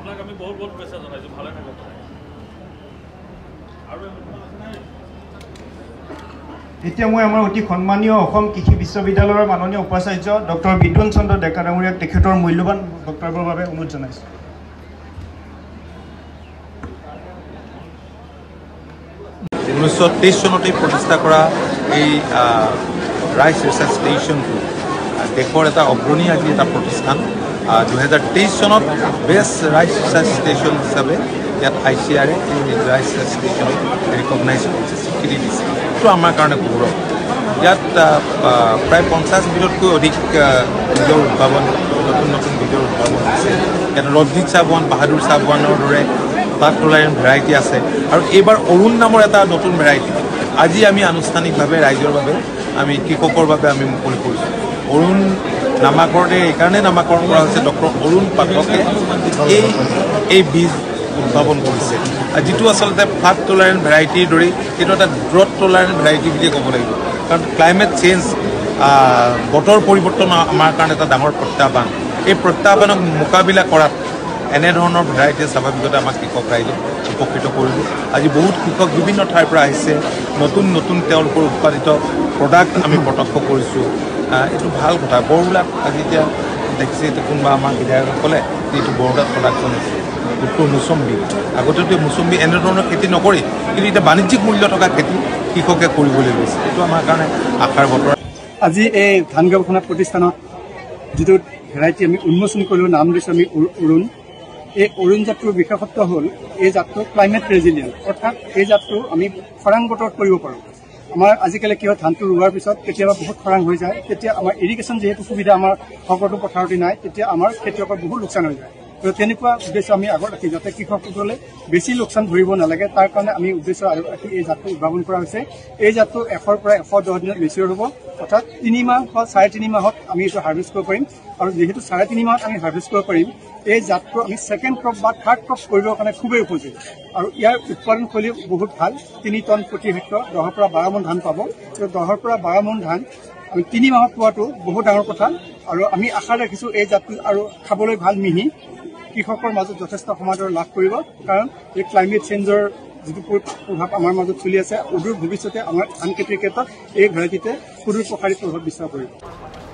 আপোনাক আমি বহুত বহুত শুভেচ্ছা জনাইছোঁ ভালে থাকক আৰু এতিয়া মই আমাৰ অতি সন্মানীয় অসম কৃষি বিশ্ববিদ্যালয়ৰ মাননীয় উপাচাৰ্য ডক্টৰ বিদুন চন্দ্ৰ ডেকা ডাঙৰীয়াক তেখেতৰ মূল্যৱান বক্তব্যৰ বাবে অনুৰোধ জনাইছোঁ 1923 চনতে প্ৰতিষ্ঠা কৰা এই ৰাইচ ৰিচাৰ্চ ষ্টেচনটো দেশৰ এটা অগ্ৰণী আজি এটা প্ৰতিষ্ঠান 2023 চনত বেষ্ট ৰাইচ ৰিচাৰ্চ ষ্টেচন হিচাপে ইয়াত ICR এই ৰাইচ ৰিচাৰ্চ ষ্টেচনক ৰিকগনাইজ কৰিছে স্বীকৃতি দিছে এইটো আমাৰ কাৰণে গৌৰৱ ইয়াত প্ৰায় 50 বিধতকৈ অধিক বীজৰ উদ্ভাৱন নতুন নতুন বীজৰ উদ্ভাৱন হৈছে ইয়াত ৰঞ্জিত চাহবন বাহাদুৰ চাহবনৰ দৰে তাত টলাৰেণ্ট ভেৰাইটি আছে আৰু এইবাৰ অৰুণ নামৰ এটা নতুন ভেৰাইটি আজি আমি আনুষ্ঠানিকভাৱে ৰাইজৰ বাবে আমি কৃষকৰ বাবে আমি মুকলি কৰিছোঁ অৰুণ নামাকৰণে এইকাৰণে নামাকৰণ কৰা হৈছে ডক্টৰ অৰুণ পাঠকে এই বীজ উদ্ভাৱন কৰিছে যিটো আচলতে ফ্লাড টলাৰেণ্ট ভেৰাইটিৰ দৰে এইটো এটা ড্ৰট টলাৰেণ্ট ভেৰাইটি বুলিয়ে ক'ব লাগিব কাৰণ ক্লাইমেট চেঞ্জ বতৰ পৰিৱৰ্তন আমাৰ কাৰণে এটা ডাঙৰ প্ৰত্যাহ্বান এই প্ৰত্যাহ্বানক মোকাবিলা কৰাত এনেধৰণৰ ভেৰাইটিয়ে স্বাভাৱিকতে আমাক কৃষক ৰাইজক উপকৃত কৰিব আজি বহুত কৃষক বিভিন্ন ঠাইৰ পৰা আহিছে নতুন নতুন তেওঁলোকৰ উৎপাদিত প্ৰডাক্ট আমি প্ৰত্যক্ষ কৰিছোঁ এইটো ভাল কথা বৰমূলাত আজি এতিয়া দেখিছে কোনোবা আমাৰ বিধায়কসকলে যিটো বৰমূলাত প্ৰডাকশ্যন হৈছে উত্তৰ মুচম্বী আগতেতো মুচম্বী এনেধৰণৰ খেতি নকৰি কিন্তু এতিয়া বাণিজ্যিক মূল্য থকা খেতি কৃষকে কৰিবলৈ লৈছে এইটো আমাৰ কাৰণে আশাৰ বতৰ আজি এই ধান গৱেষণা প্ৰতিষ্ঠানত যিটো ভেৰাইটি আমি উন্মোচন কৰিলোঁ নাম দিছোঁ আমি অৰুণ এই অৰুণ জাতটোৰ বিশেষত্ব হ'ল এই জাতটো ক্লাইমেট ৰেজিলিয়েণ্ট অৰ্থাৎ এই জাতটো আমি খৰাং বতৰত কৰিব পাৰোঁ আমাৰ আজিকালি কি হয় ধানটো ৰোৱাৰ পিছত কেতিয়াবা বহুত খৰাং হৈ যায় তেতিয়া আমাৰ ইৰিগেশ্যন যিহেতু সুবিধা আমাৰ সকলো পথাৰতে নাই তেতিয়া আমাৰ খেতিয়কৰ বহুত লোকচান হৈ যায় তো তেনেকুৱা উদ্দেশ্য আমি আগত ৰাখি যাতে কৃষকসকলে বেছি লোকচান ধৰিব নালাগে তাৰ কাৰণে আমি উদ্দেশ্য আৰু ৰাখি এই জাতটো উদ্ভাৱন কৰা হৈছে এই জাতটো 100 পৰা 110 দিনত মেচিয়ৰ হ'ব অৰ্থাৎ 3 মাহ বা 3.5 মাহত আমি এইটো হাৰ্ভেষ্ট কৰিব পাৰিম আৰু যিহেতু 3.5 মাহত আমি হাৰ্ভেষ্ট কৰিব পাৰিম এই জাতটো আমি ছেকেণ্ড ক্ৰপ বা থাৰ্ড ক্ৰপ কৰিবৰ কাৰণে খুবেই উপযোগী আৰু ইয়াৰ উৎপাদনশৈলী বহুত ভাল 3 টন প্ৰতি হেক্টৰ 10 পৰা 12 মোন ধান পাব 10 পৰা 12 মোন ধান আমি 3 মাহত পোৱাটো বহুত ডাঙৰ কথা আৰু আমি আশা ৰাখিছোঁ এই জাতটো আৰু খাবলৈ ভাল মিহি কৃষকৰ মাজত যথেষ্ট সমাদৰ লাভ কৰিব কাৰণ এই ক্লাইমেট চেঞ্জৰ যিটো প্ৰভাৱ আমাৰ মাজত চলি আছে অদূৰ ভৱিষ্যতে আমাৰ ধান খেতিৰ ক্ষেত্ৰত এই ভেৰাইটিতে সুদূৰ প্ৰসাৰী প্ৰভাৱ বিস্তাৰ কৰিব